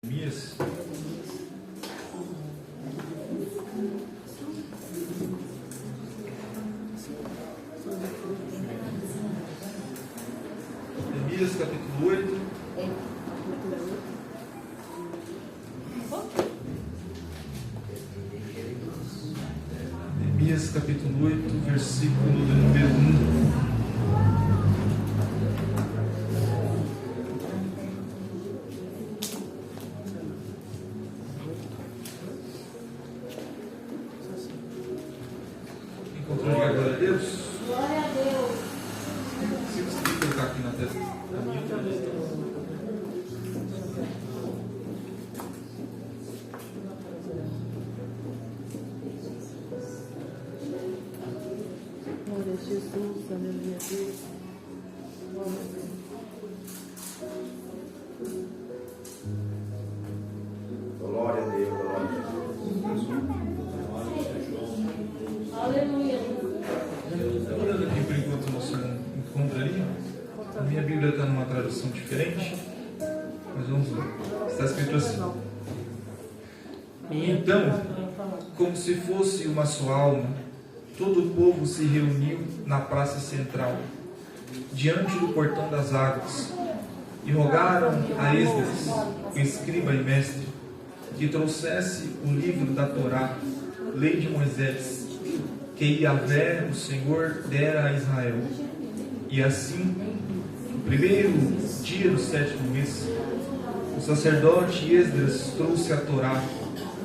Neemias. Neemias capítulo 8. Neemias capítulo 8, versículo número 1. Encontrou? Diga glória a Deus. Glória a Deus. Se conseguir colocar aqui na testa. Glória a Jesus, aleluia a Deus. Glória a Deus. Glória a Deus, glória a Deus. Aleluia. Estou olhando aqui por enquanto o nosso encontraria. A minha Bíblia está numa tradução diferente. Mas vamos ver. Está escrito assim: Então, como se fosse uma só alma, todo o povo se reuniu na praça central, diante do portão das águas, e rogaram a Esdras, o escriba e mestre, que trouxesse o livro da Torá, lei de Moisés, que Yahvé, o Senhor, dera a Israel. E assim, no primeiro dia do 7º mês, o sacerdote Esdras trouxe a Torá,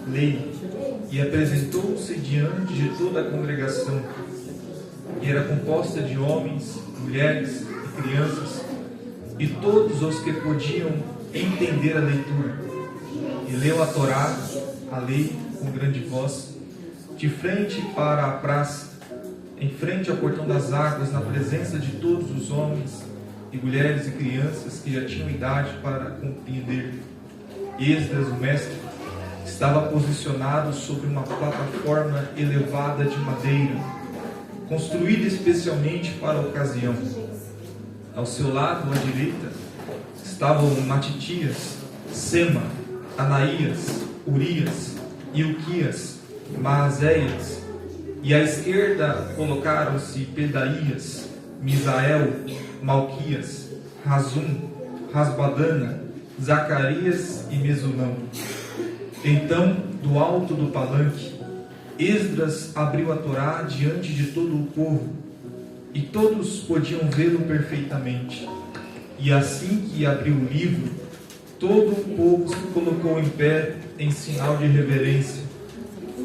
lei, e apresentou-se diante de toda a congregação, que era composta de homens, mulheres e crianças, e todos os que podiam entender a leitura. E leu a Torá, a lei, com grande voz, de frente para a praça, em frente ao portão das águas, na presença de todos os homens e mulheres e crianças que já tinham idade para compreender. Esdras, o mestre, estava posicionado sobre uma plataforma elevada de madeira, construída especialmente para a ocasião. Ao seu lado, à direita, estavam Matitias, Sema, Anaías, Urias, Ilquias, Maazéias, e à esquerda colocaram-se Pedaías, Misael, Malquias, Razum, Rasbadana, Zacarias e Mesulão. Então, do alto do palanque, Esdras abriu a Torá diante de todo o povo, e todos podiam vê-lo perfeitamente. E assim que abriu o livro, todo o povo se colocou em pé em sinal de reverência.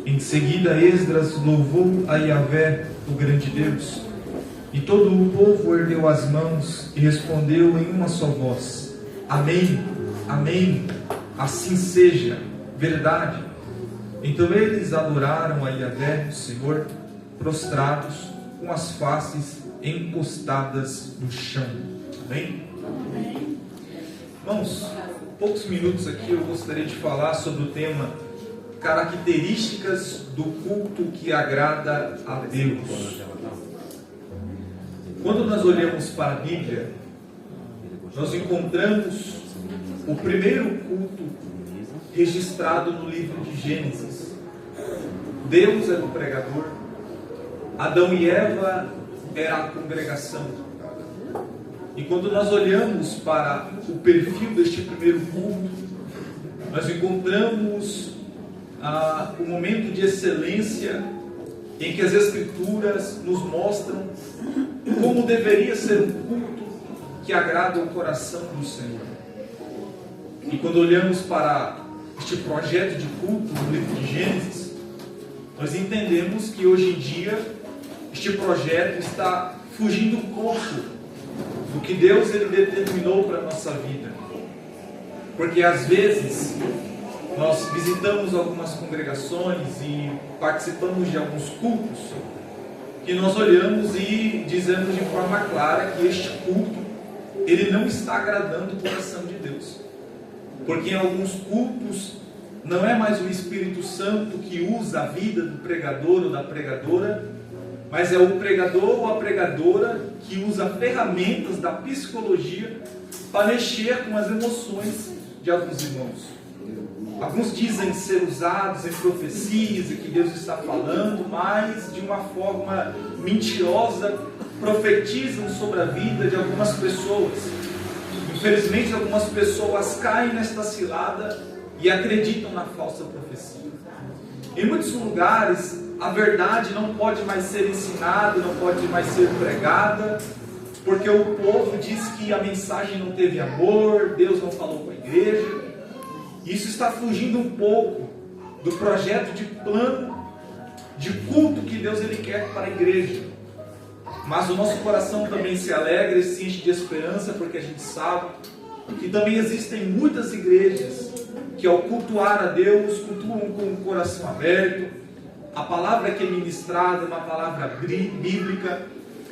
Em seguida, Esdras louvou a Yahvé, o grande Deus, e todo o povo ergueu as mãos e respondeu em uma só voz: Amém, Amém, assim seja, verdade. Então eles adoraram a Yahvé, o Senhor, prostrados, com as faces encostadas no chão. Amém? Amém. Irmãos, poucos minutos aqui eu gostaria de falar sobre o tema características do culto que agrada a Deus. Quando nós olhamos para a Bíblia, nós encontramos o primeiro culto registrado no livro de Gênesis. Deus era o pregador, Adão e Eva era a congregação. E quando nós olhamos para o perfil deste primeiro culto, nós encontramos o momento de excelência em que as Escrituras nos mostram como deveria ser um culto que agrada o coração do Senhor. E quando olhamos para este projeto de culto no livro de Gênesis, nós entendemos que hoje em dia este projeto está fugindo um pouco do que Deus ele determinou para a nossa vida. Porque às vezes nós visitamos algumas congregações e participamos de alguns cultos que nós olhamos e dizemos de forma clara que este culto ele não está agradando o coração de Deus. Porque em alguns cultos não é mais o Espírito Santo que usa a vida do pregador ou da pregadora, mas é o pregador ou a pregadora que usa ferramentas da psicologia para mexer com as emoções de alguns irmãos. Alguns dizem ser usados em profecias e que Deus está falando, mas de uma forma mentirosa profetizam sobre a vida de algumas pessoas. Infelizmente, algumas pessoas caem nesta cilada e acreditam na falsa profecia. Em muitos lugares, a verdade não pode mais ser ensinada, não pode mais ser pregada, porque o povo diz que a mensagem não teve amor, Deus não falou com a igreja. Isso está fugindo um pouco do projeto de plano, de culto que Deus ele quer para a igreja. Mas o nosso coração também se alegra e se enche de esperança, porque a gente sabe que também existem muitas igrejas que ao cultuar a Deus, cultuam com o coração aberto. A palavra que é ministrada é uma palavra bíblica.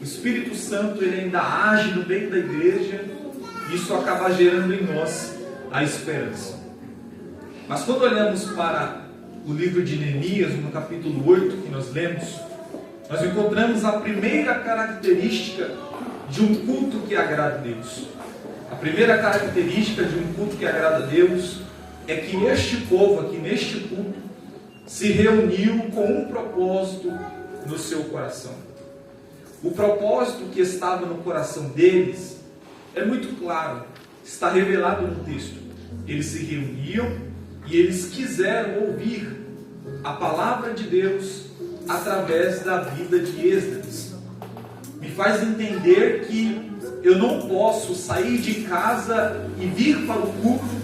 O Espírito Santo ele ainda age no meio da igreja. Isso acaba gerando em nós a esperança. Mas quando olhamos para o livro de Neemias, no capítulo 8 que nós lemos, nós encontramos a primeira característica de um culto que agrada a Deus. A primeira característica de um culto que agrada a Deus é que este povo aqui, neste culto, se reuniu com um propósito no seu coração. O propósito que estava no coração deles é muito claro, está revelado no texto. Eles se reuniam e eles quiseram ouvir a palavra de Deus através da vida de Esdras. Me faz entender que eu não posso sair de casa e vir para o culto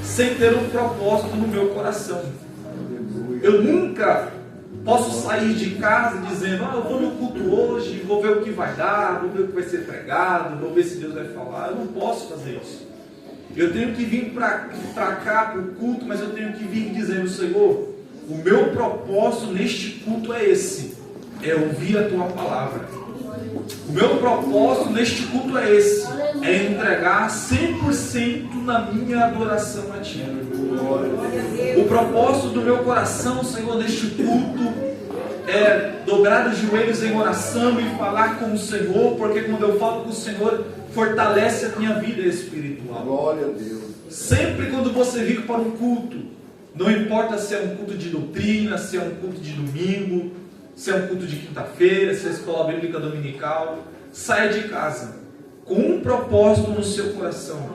sem ter um propósito no meu coração. Eu nunca posso sair de casa dizendo, eu vou no culto hoje, vou ver o que vai dar, vou ver o que vai ser pregado, vou ver se Deus vai falar. Eu não posso fazer isso. Eu tenho que vir para cá, para o culto, mas eu tenho que vir dizendo, Senhor, o meu propósito neste culto é esse, é ouvir a Tua palavra. O meu propósito neste culto é esse, é entregar 100% na minha adoração a Ti. O propósito do meu coração, Senhor, neste culto é dobrar os joelhos em oração e falar com o Senhor, porque quando eu falo com o Senhor, fortalece a minha vida espiritual. Glória a Deus. Sempre quando você vir para um culto, não importa se é um culto de doutrina, se é um culto de domingo, se é um culto de quinta-feira, se é a escola bíblica dominical, saia de casa com um propósito no seu coração,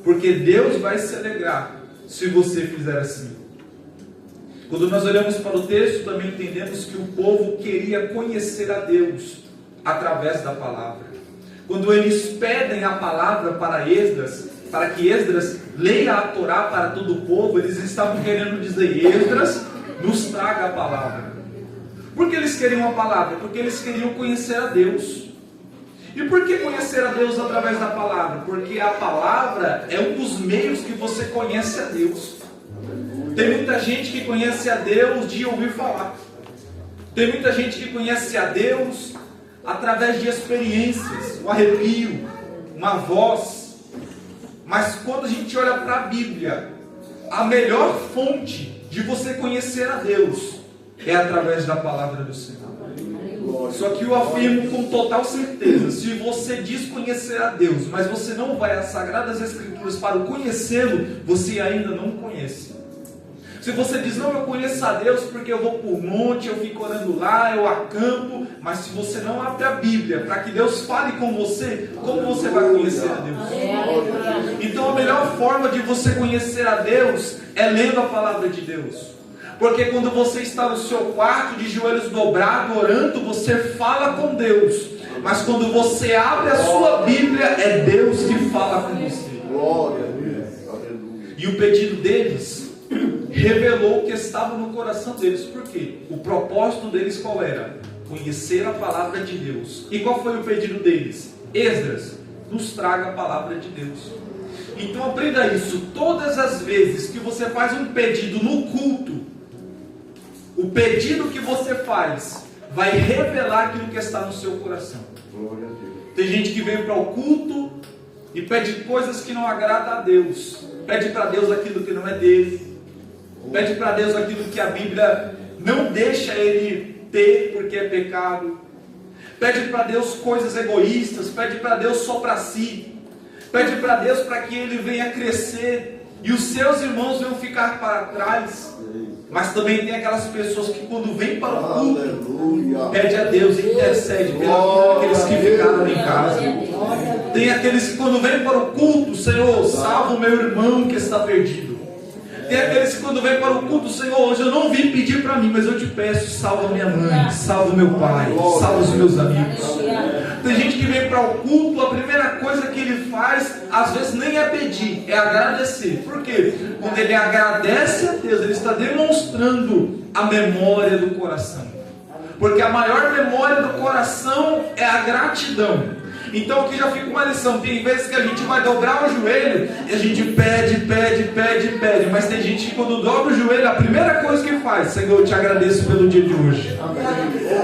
porque Deus vai se alegrar se você fizer assim. Quando nós olhamos para o texto, também entendemos que o povo queria conhecer a Deus através da palavra. Quando eles pedem a palavra para Esdras, para que Esdras leia a Torá para todo o povo, eles estavam querendo dizer, Esdras, nos traga a palavra. Por que eles queriam a palavra? Porque eles queriam conhecer a Deus. E por que conhecer a Deus através da palavra? Porque a palavra é um dos meios que você conhece a Deus. Tem muita gente que conhece a Deus de ouvir falar. Tem muita gente que conhece a Deus através de experiências, um arrepio, uma voz. Mas quando a gente olha para a Bíblia, a melhor fonte de você conhecer a Deus é através da palavra do Senhor. Só que eu afirmo com total certeza, se você diz conhecer a Deus, mas você não vai às Sagradas Escrituras para o conhecê-lo, você ainda não conhece. Se você diz, não, eu conheço a Deus porque eu vou por monte, eu fico orando lá, eu acampo, mas se você não abre a Bíblia para que Deus fale com você, como você vai conhecer a Deus? Então a melhor forma de você conhecer a Deus é lendo a palavra de Deus. Porque quando você está no seu quarto de joelhos dobrados, orando, você fala com Deus. Mas quando você abre a sua Bíblia, é Deus que fala com você. Glória a Deus. Aleluia. E o pedido deles revelou o que estava no coração deles. Por quê? O propósito deles qual era? Conhecer a palavra de Deus. E qual foi o pedido deles? Esdras, nos traga a palavra de Deus. Então aprenda isso. Todas as vezes que você faz um pedido no culto, o pedido que você faz vai revelar aquilo que está no seu coração. Glória a Deus. Tem gente que vem para o culto e pede coisas que não agradam a Deus. Pede para Deus aquilo que não é dele. Pede para Deus aquilo que a Bíblia não deixa ele ter porque é pecado. Pede para Deus coisas egoístas. Pede para Deus só para si. Pede para Deus para que ele venha crescer e os seus irmãos vão ficar para trás. Mas também tem aquelas pessoas que quando vêm para o culto, pede a Deus e intercede pelos que ficaram em casa. Tem aqueles que quando vêm para o culto, Senhor, salva o meu irmão que está perdido. Tem aqueles que quando vêm para o culto, Senhor, hoje eu não vim pedir para mim, mas eu te peço, salva minha mãe, salva meu pai, salva os meus amigos. Tem gente que vem para o culto, a primeira coisa que ele faz, às vezes nem é pedir, é agradecer. Por quê? Quando ele agradece a Deus, ele está demonstrando a memória do coração. Porque a maior memória do coração é a gratidão. Então aqui já fica uma lição. Tem vezes que a gente vai dobrar o joelho e a gente pede. Mas tem gente que quando dobra o joelho, a primeira coisa que faz: Senhor, eu te agradeço pelo dia de hoje.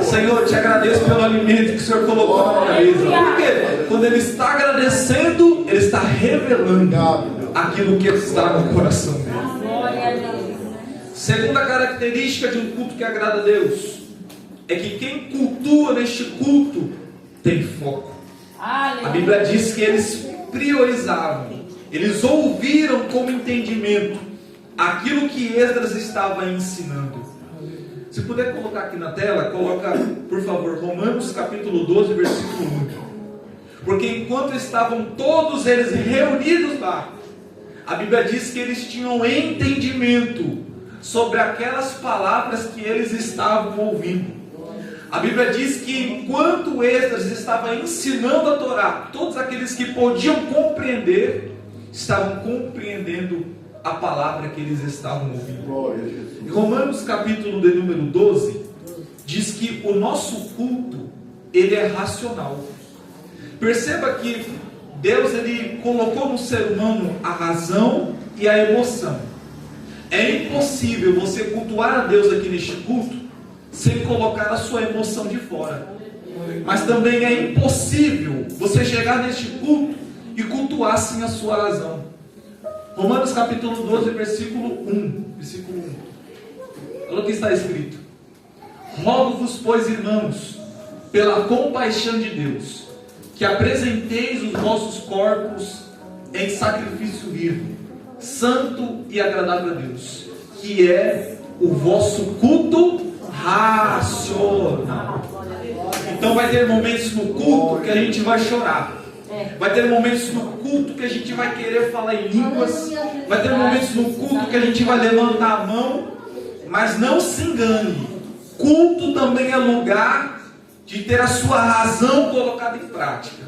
Senhor, eu te agradeço pelo alimento que o Senhor colocou na mesa. Por quê? Quando ele está agradecendo, ele está revelando aquilo que está no coração dele. Segunda característica de um culto que agrada a Deus é que quem cultua neste culto tem foco. A Bíblia diz que eles priorizavam, eles ouviram com entendimento aquilo que Esdras estava ensinando. Se puder colocar aqui na tela, coloca, por favor, Romanos capítulo 12, versículo 1. Porque enquanto estavam todos eles reunidos lá, a Bíblia diz que eles tinham entendimento sobre aquelas palavras que eles estavam ouvindo. A Bíblia diz que enquanto Esdras estava ensinando a Torá, todos aqueles que podiam compreender, estavam compreendendo a palavra que eles estavam ouvindo. Romanos capítulo de número 12, diz que o nosso culto, ele é racional. Perceba que Deus, ele colocou no ser humano a razão e a emoção. É impossível você cultuar a Deus aqui neste culto sem colocar a sua emoção de fora. Mas também é impossível você chegar neste culto e cultuar sem a sua razão. Romanos capítulo 12, versículo 1. Olha o que está escrito: rogo-vos, pois, irmãos, pela compaixão de Deus, que apresenteis os vossos corpos em sacrifício vivo, santo e agradável a Deus, que é o vosso culto racional. Então vai ter momentos no culto que a gente vai chorar. Vai ter momentos no culto que a gente vai querer falar em línguas. Vai ter momentos no culto que a gente vai levantar a mão. Mas não se engane, culto também é lugar de ter a sua razão colocada em prática.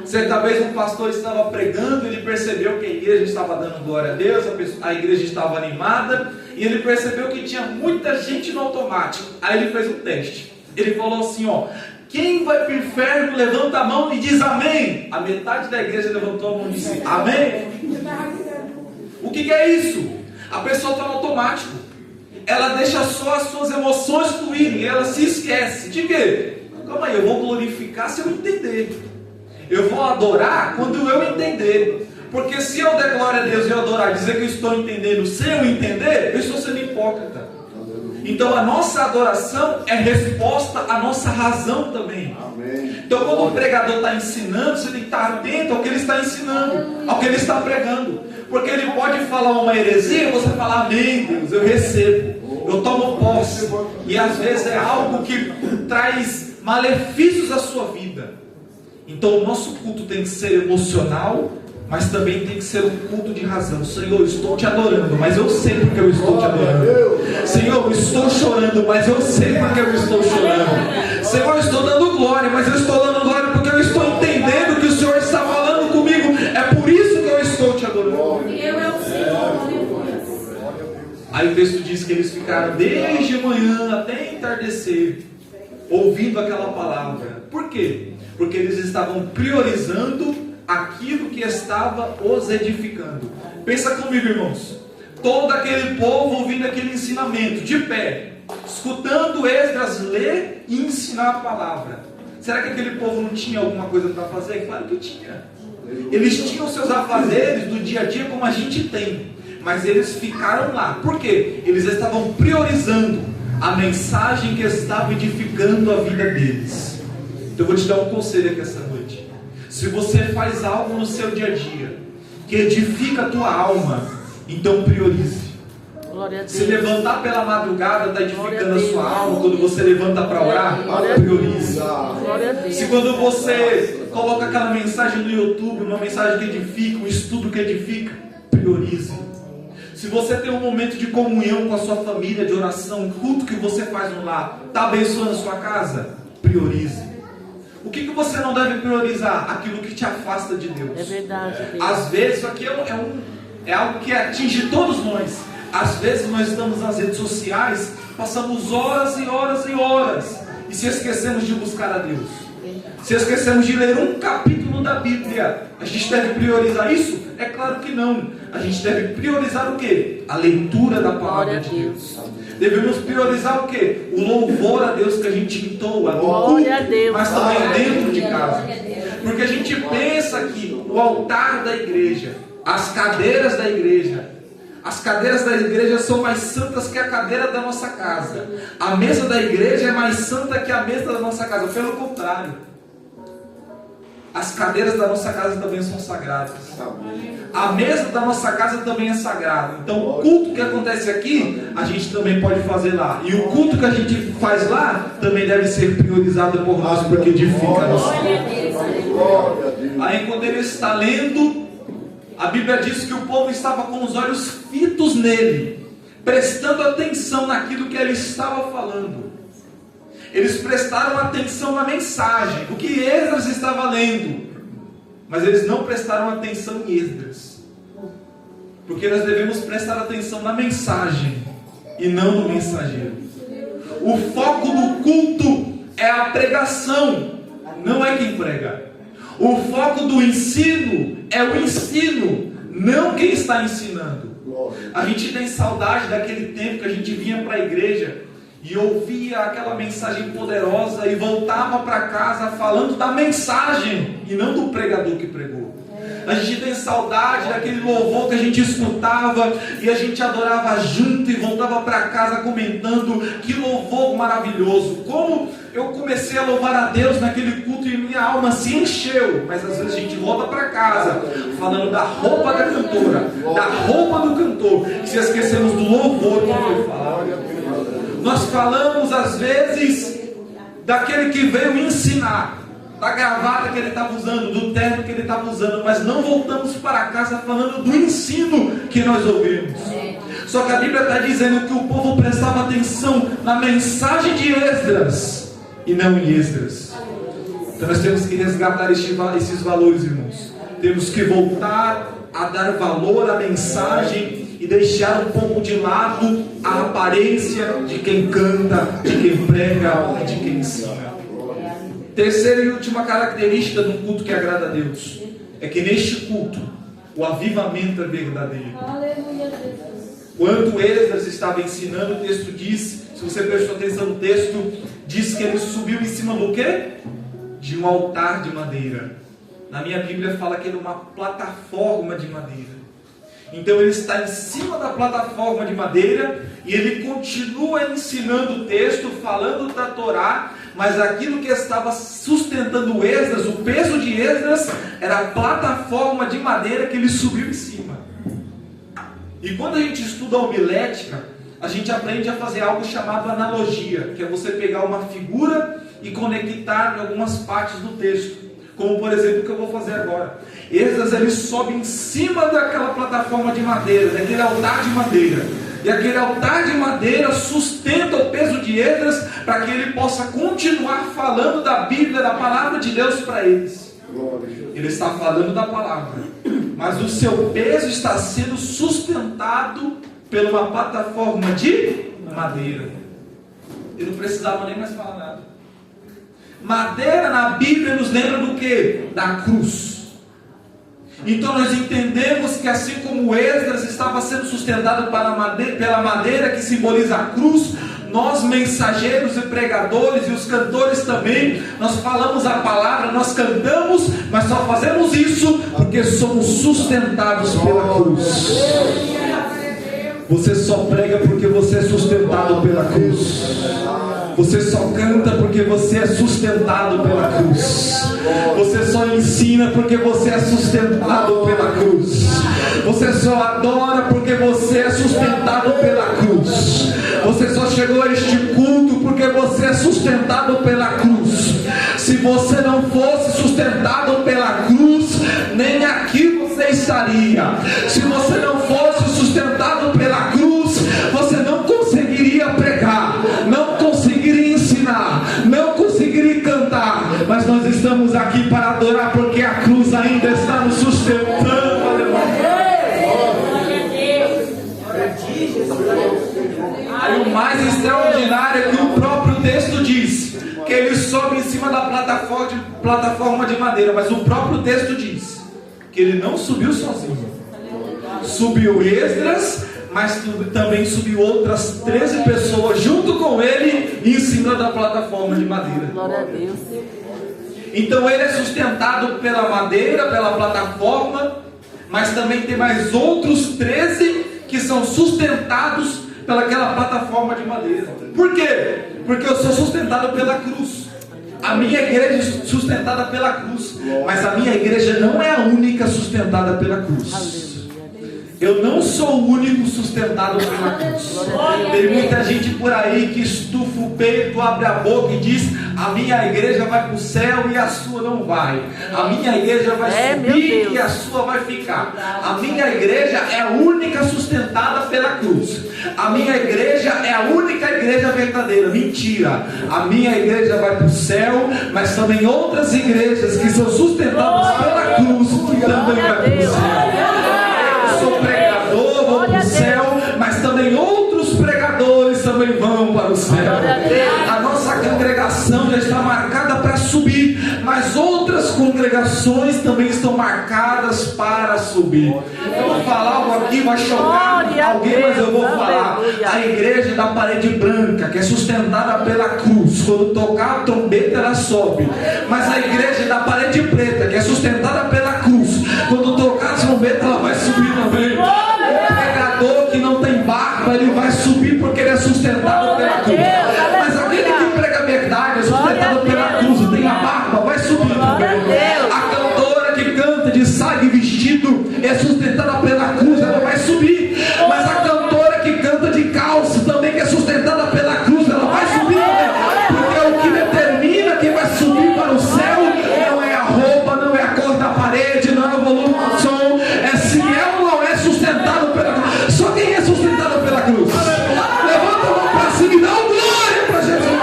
Certa vez um pastor estava pregando, ele percebeu que a igreja estava dando glória a Deus, a igreja estava animada, e ele percebeu que tinha muita gente no automático. Aí ele fez um teste. Ele falou assim, quem vai para o inferno levanta a mão e diz amém. A metade da igreja levantou a mão e disse amém. O que é isso? A pessoa está no automático. Ela deixa só as suas emoções fluírem, ela se esquece. De quê? Calma aí, eu vou glorificar se eu entender. Eu vou adorar quando eu entender. Porque se eu der glória a Deus e eu adorar, dizer que eu estou entendendo sem eu entender, eu estou sendo hipócrita. Então a nossa adoração é resposta à nossa razão também. Então quando o pregador está ensinando, você tem que estar atento ao que ele está ensinando, ao que ele está pregando. Porque ele pode falar uma heresia e você falar amém, Deus, eu recebo, eu tomo posse. E às vezes é algo que traz malefícios à sua vida. Então o nosso culto tem que ser emocional, mas também tem que ser um culto de razão. Senhor, eu estou te adorando, mas eu sei porque eu estou te adorando. Senhor, eu estou chorando, mas eu sei porque eu estou chorando. Senhor, eu estou dando glória, mas eu estou dando glória porque eu estou entendendo que o Senhor está falando comigo. É por isso que eu estou te adorando. Aí o texto diz que eles ficaram desde manhã até entardecer, ouvindo aquela palavra. Por quê? Porque eles estavam priorizando aquilo que estava os edificando. Pensa comigo, irmãos. Todo aquele povo ouvindo aquele ensinamento, de pé, escutando Esdras ler e ensinar a palavra. Será que aquele povo não tinha alguma coisa para fazer? Claro que tinha. Eles tinham seus afazeres do dia a dia como a gente tem. Mas eles ficaram lá. Por quê? Eles estavam priorizando a mensagem que estava edificando a vida deles. Então eu vou te dar um conselho aqui essa noite. Se você faz algo no seu dia a dia que edifica a tua alma Então priorize. Glória a Deus. Se levantar pela madrugada está Glória edificando a a Deus. sua alma. Quando você levanta para orar, Glória a priorize. Glória a Deus. Se quando você coloca aquela mensagem no YouTube, uma mensagem que edifica, um estudo que edifica, priorize. Se você tem um momento de comunhão com a sua família, de oração, um culto que você faz no lar, está abençoando a sua casa, priorize. O que você não deve priorizar? Aquilo que te afasta de Deus. É verdade, Deus. Às vezes, isso aqui é algo que atinge todos nós. Às vezes nós estamos nas redes sociais, passamos horas e horas e horas, e se esquecemos de buscar a Deus. Se esquecemos de ler um capítulo da Bíblia, a gente deve priorizar isso? É claro que não. A gente deve priorizar o quê? A leitura da palavra de Deus. Devemos priorizar o quê? O louvor a Deus que a gente entoa no culto, mas também dentro de casa. Porque a gente pensa que o altar da igreja, as cadeiras da igreja são mais santas que a cadeira da nossa casa. A mesa da igreja é mais santa que a mesa da nossa casa. Pelo contrário, as cadeiras da nossa casa também são sagradas. A mesa da nossa casa também é sagrada. Então o culto que acontece aqui, a gente também pode fazer lá. E o culto que a gente faz lá também deve ser priorizado por nós, porque edifica a nossa vida. Aí quando ele está lendo, a Bíblia diz que o povo estava com os olhos fitos nele, prestando atenção naquilo que ele estava falando. Eles prestaram atenção na mensagem, o que Esdras estava lendo, mas eles não prestaram atenção em Esdras, porque nós devemos prestar atenção na mensagem e não no mensageiro. O foco do culto é a pregação, não é quem prega. O foco do ensino é o ensino, não quem está ensinando. A gente tem saudade daquele tempo que a gente vinha para a igreja e ouvia aquela mensagem poderosa e voltava para casa falando da mensagem e não do pregador que pregou. A gente tem saudade daquele louvor que a gente escutava e a gente adorava junto e voltava para casa comentando: que louvor maravilhoso, como eu comecei a louvar a Deus naquele culto e minha alma se encheu. Mas às vezes a gente volta para casa falando da roupa da cantora, da roupa do cantor, e se esquecemos do louvor que foi falado. Nós falamos às vezes daquele que veio ensinar, da gravata que ele estava usando, do terno que ele estava usando, mas não voltamos para casa falando do ensino que nós ouvimos. Só que a Bíblia está dizendo que o povo prestava atenção na mensagem de Esdras e não em Esdras. Então nós temos que resgatar esses valores, irmãos. Temos que voltar a dar valor à mensagem e deixar um pouco de lado a aparência de quem canta, de quem prega e de quem ensina. Terceira e última característica de um culto que agrada a Deus é que neste culto o avivamento é verdadeiro. Quando Esdras estava ensinando, o texto diz, se você prestou atenção no texto, diz que ele subiu em cima do quê? De um altar de madeira. Na minha Bíblia fala que era uma plataforma de madeira. Então ele está em cima da plataforma de madeira e ele continua ensinando o texto, falando da Torá, mas aquilo que estava sustentando Esdras, o peso de Esdras, era a plataforma de madeira que ele subiu em cima. E quando a gente estuda a homilética, a gente aprende a fazer algo chamado analogia, que é você pegar uma figura e conectar em algumas partes do texto. Como por exemplo o que eu vou fazer agora. Esdras ele sobe em cima daquela plataforma de madeira, daquele altar de madeira. E aquele altar de madeira sustenta o peso de Esdras para que ele possa continuar falando da Bíblia, da palavra de Deus para eles. Ele está falando da palavra, mas o seu peso está sendo sustentado por uma plataforma de madeira. Ele não precisava nem mais falar nada. Madeira na Bíblia nos lembra do que? Da cruz. Então nós entendemos que assim como Esdras estava sendo sustentado pela madeira que simboliza a cruz, nós mensageiros e pregadores e os cantores também, nós falamos a palavra, nós cantamos, mas só fazemos isso porque somos sustentados pela cruz. Você só prega porque você é sustentado pela cruz. Você só canta porque você é sustentado pela cruz. Você só ensina porque você é sustentado pela cruz. Você só adora porque você é sustentado pela cruz. Você só chegou a este culto porque você é sustentado pela cruz. Se você não fosse sustentado pela cruz, nem aqui você estaria. Se você não fosse sustentado pela cruz, você não conseguiria pregar, não conseguiria ensinar, não conseguiria cantar. Mas nós estamos aqui para adorar porque a cruz ainda está nos sustentando. Aí o mais extraordinário é que o próprio texto diz que ele sobe em cima da plataforma de madeira, mas o próprio texto diz que ele não subiu sozinho. Subiu Esdras, mas também subiu outras 13 pessoas junto com ele em cima da plataforma de madeira. Glória a Deus. Então ele é sustentado pela madeira, pela plataforma, mas também tem mais outros 13 que são sustentados pelaquela plataforma de madeira. Por quê? Porque eu sou sustentado pela cruz. A minha igreja é sustentada pela cruz, mas a minha igreja não é a única sustentada pela cruz. Eu não sou o único sustentado pela cruz. Tem muita gente por aí que estufa o peito, abre a boca e diz: a minha igreja vai para o céu e a sua não vai. A minha igreja vai subir e a sua vai ficar. A minha igreja é a única sustentada pela cruz. A minha igreja é a única igreja verdadeira. Mentira. A minha igreja vai para o céu, mas também outras igrejas que são sustentadas pela cruz também vai para o céu. Sou pregador, vou para o céu, mas também outros pregadores também vão para o céu. A nossa congregação já está marcada para subir, mas outras congregações também estão marcadas para subir. Eu vou falar algo aqui, vai chocar alguém, mas eu vou falar. A igreja da parede branca, que é sustentada pela cruz, quando tocar a trombeta ela sobe. Mas a igreja da parede preta, que é sustentada pela cruz, quando tocar a trombeta ela vai subir também. O pregador que não tem barba, ele vai subir porque ele é sustentado pela cruz. Mas aquele que prega a verdade é sustentado pela cruz e tem a barba, vai subir também. A cantora que canta de saia e vestido é sustentada pela cruz, ela vai subir. Mas a cantora que canta de calça também, que é sustentada pela cruz, ela vai subir também. Porque o que determina quem vai subir para o céu não é a roupa, não é a cor da parede, não é o volume do som, é se é ou não é sustentado pela cruz. Só quem é sustentado pela cruz. Levanta a mão para cima e dá glória para Jesus.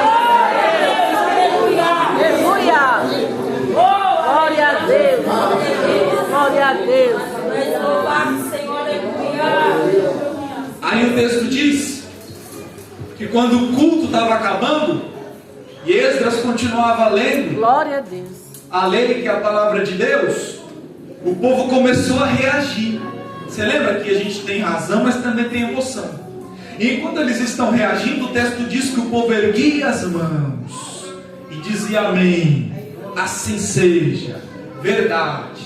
Aleluia. Glória a Deus. Glória a Deus. Aí o texto diz que quando o culto estava acabando e Esdras continuava lendo Glória a Deus. a lei, que é a palavra de Deus, o povo começou a reagir. Você lembra que a gente tem razão, mas também tem emoção. E enquanto eles estão reagindo, o texto diz que o povo erguia as mãos e dizia amém, assim seja, verdade.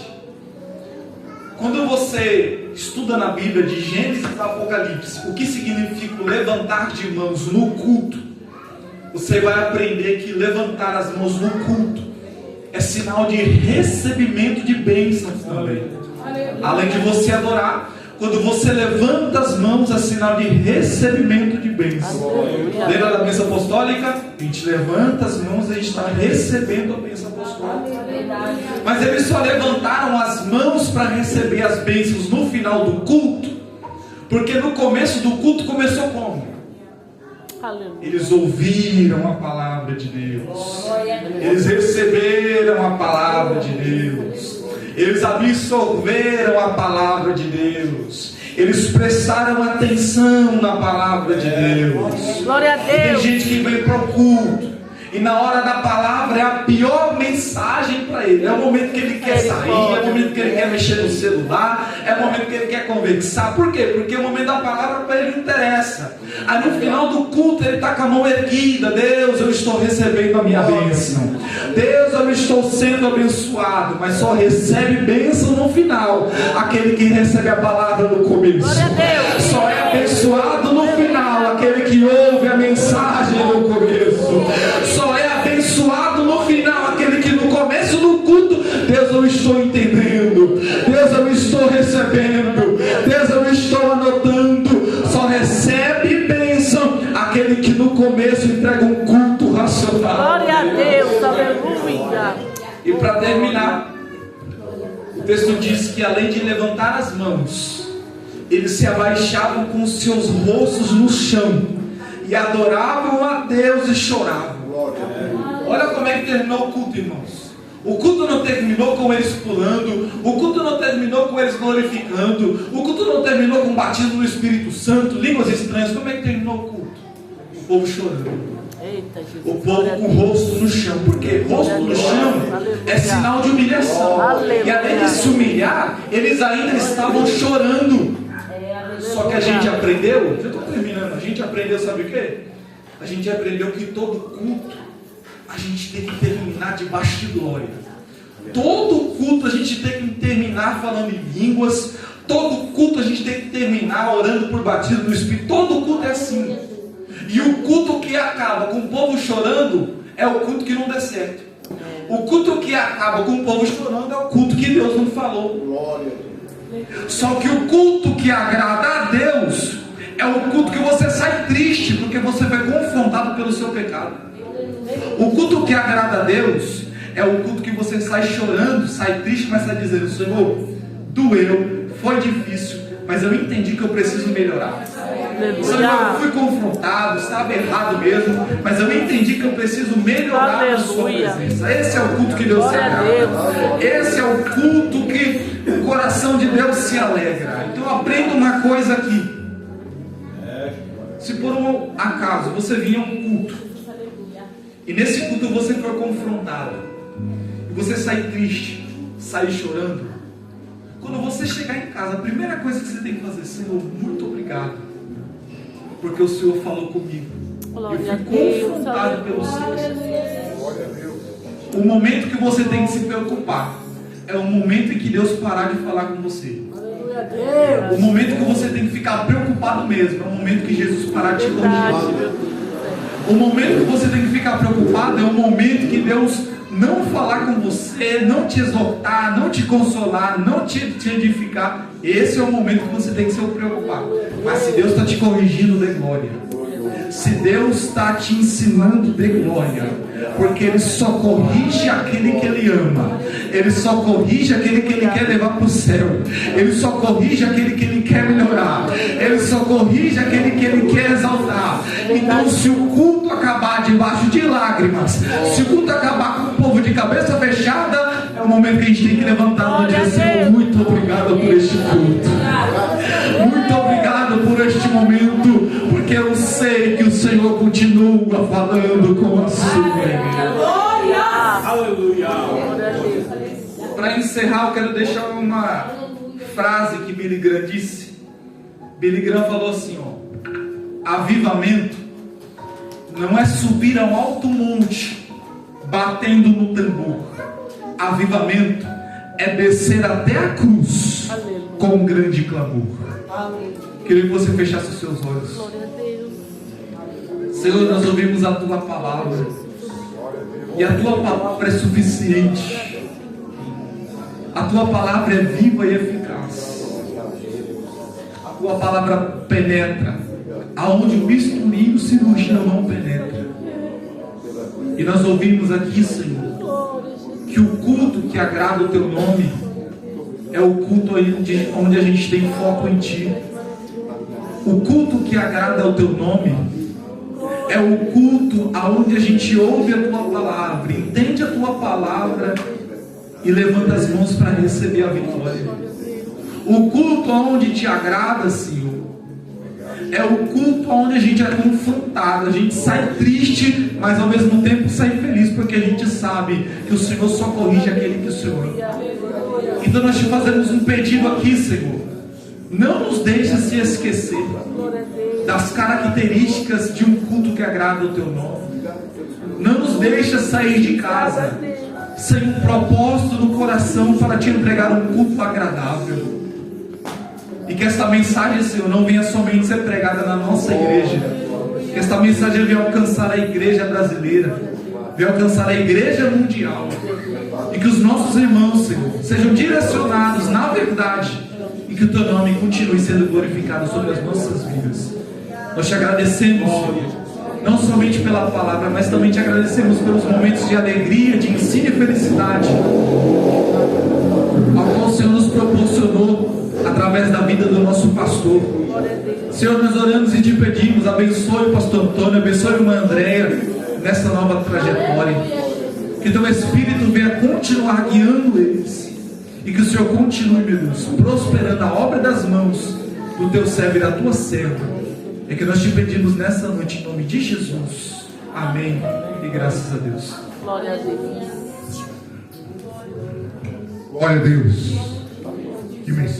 Quando você estuda na Bíblia de Gênesis a Apocalipse, o que significa o levantar de mãos no culto, você vai aprender que levantar as mãos no culto é sinal de recebimento de bênçãos também. Além de você adorar, quando você levanta as mãos é sinal de recebimento de bênçãos. Lembra da bênção apostólica? A gente levanta as mãos e a gente está recebendo a bênção apostólica. Mas eles só levantaram as mãos para receber as bênçãos no final do culto, porque no começo do culto começou como? Eles ouviram a palavra de Deus, eles receberam a palavra de Deus, eles absorveram a palavra de Deus, eles prestaram atenção na palavra de Deus. Glória a Deus. E tem gente que vem para o culto e na hora da palavra é a pior mensagem para ele. É o momento que ele quer sair, é o momento que ele quer mexer no celular, é o momento que ele quer conversar. Por quê? Porque o momento da palavra para ele não interessa. Aí no final do culto ele está com a mão erguida: Deus, eu estou recebendo a minha bênção, Deus, eu estou sendo abençoado. Mas só recebe bênção no final aquele que recebe a palavra no começo. Só é abençoado no final aquele que ouve a mensagem no começo. recebendo. Deus, eu estou anotando. Só recebe bênção aquele que no começo entrega um culto racional. Glória a Deus, aleluia. E para terminar, o texto diz que além de levantar as mãos, eles se abaixavam com os seus rostos no chão e adoravam a Deus e choravam. Olha como é que terminou o culto, irmãos. O culto não terminou com eles pulando, o culto não terminou com eles glorificando, o culto não terminou com batismo no Espírito Santo, línguas estranhas. Como é que terminou o culto? O povo chorando. Eita, Jesus, o povo com o rosto no chão. Por quê? Rosto no chão é sinal de humilhação. Aleluia. E além de se humilhar, eles ainda estavam chorando. Só que a gente aprendeu, já estou terminando, a gente aprendeu, sabe o quê? A gente aprendeu que todo culto a gente tem que terminar debaixo de glória. Todo culto a gente tem que terminar falando em línguas. Todo culto a gente tem que terminar orando por batismo no Espírito. Todo culto é assim. E o culto que acaba com o povo chorando é o culto que não dá certo. O culto que acaba com o povo chorando é o culto que Deus não falou. Só que o culto que agrada a Deus é o culto que você sai triste, porque você foi confrontado pelo seu pecado. O culto que agrada a Deus é o culto que você sai chorando, sai triste, mas sai dizendo: Senhor, doeu, foi difícil, mas eu entendi que eu preciso melhorar. Senhor, eu fui confrontado, estava errado mesmo, mas eu entendi que eu preciso melhorar a sua presença. Esse é o culto que Deus se agrada. Esse é o culto que o coração de Deus se alegra. Então aprenda uma coisa aqui. Se por um acaso você vinha a um culto e nesse culto você foi confrontado e você sai triste, sai chorando, quando você chegar em casa, a primeira coisa que você tem que fazer: Senhor, muito obrigado, porque o Senhor falou comigo. Eu fui confrontado pelo Senhor. O momento que você tem que se preocupar é o momento em que Deus parar de falar com você. O momento que você tem que ficar preocupado mesmo é o momento que Jesus parar de te corrigir. O momento que você tem que ficar preocupado é o momento que Deus não falar com você, não te exortar, não te consolar, não te edificar. Esse é o momento que você tem que se preocupar. Mas se Deus está te corrigindo, dê glória. Se Deus está te ensinando, dê glória. Porque Ele só corrige aquele que Ele ama. Ele só corrige aquele que Ele quer levar para o céu. Ele só corrige aquele que Ele quer melhorar. Ele só corrige aquele que Ele quer exaltar. Então, se o culto acabar debaixo de lágrimas, se o culto acabar com o povo de cabeça fechada, é o momento que a gente tem que levantar e dizer: Senhor, muito obrigado por este culto. Muito obrigado por este momento, porque eu sei que o Senhor continua falando com a sua igreja. Aleluia. Para encerrar, eu quero deixar uma frase que Billy Graham disse. Billy Graham falou assim: avivamento não é subir a um alto monte batendo no tambor. Avivamento é descer até a cruz com um grande clamor. Queria que você fechasse os seus olhos. Senhor, nós ouvimos a Tua palavra, e a Tua palavra é suficiente. A Tua palavra é viva e eficaz. A Tua palavra penetra aonde o bisturi e o cirurgião não penetra. E nós ouvimos aqui, Senhor, que o culto que agrada o Teu nome é o culto onde a gente tem foco em Ti. O culto que agrada ao Teu nome é o culto onde a gente ouve a Tua palavra, entende a Tua palavra e levanta as mãos para receber a vitória. O culto onde Te agrada, Senhor, é o culto onde a gente é confrontado, a gente sai triste, mas ao mesmo tempo sai feliz, porque a gente sabe que o Senhor só corrige aquele que o Senhor ama. Então nós te fazemos um pedido aqui, Senhor: não nos deixe se esquecer das características de um culto que agrada o Teu nome. Não nos deixe sair de casa sem um propósito no coração para Te entregar um culto agradável. E que esta mensagem, Senhor, não venha somente ser pregada na nossa igreja. Que esta mensagem venha alcançar a igreja brasileira, venha alcançar a igreja mundial. E que os nossos irmãos, Senhor, sejam direcionados na verdade. E que que o teu nome continue sendo glorificado sobre as nossas vidas. Nós te agradecemos, Senhor, não somente pela palavra, mas também te agradecemos pelos momentos de alegria, de ensino e felicidade, ao qual o Senhor nos proporcionou através da vida do nosso pastor. Senhor, nós oramos e te pedimos, abençoe o pastor Antônio, abençoe a irmã Andréia nessa nova trajetória, que teu Espírito venha continuar guiando eles, e que o Senhor continue, meu Deus, prosperando a obra das mãos do teu servo e da tua serva. É que nós te pedimos nessa noite em nome de Jesus. Amém. E graças a Deus. Glória a Deus. Glória a Deus. Que mensagem.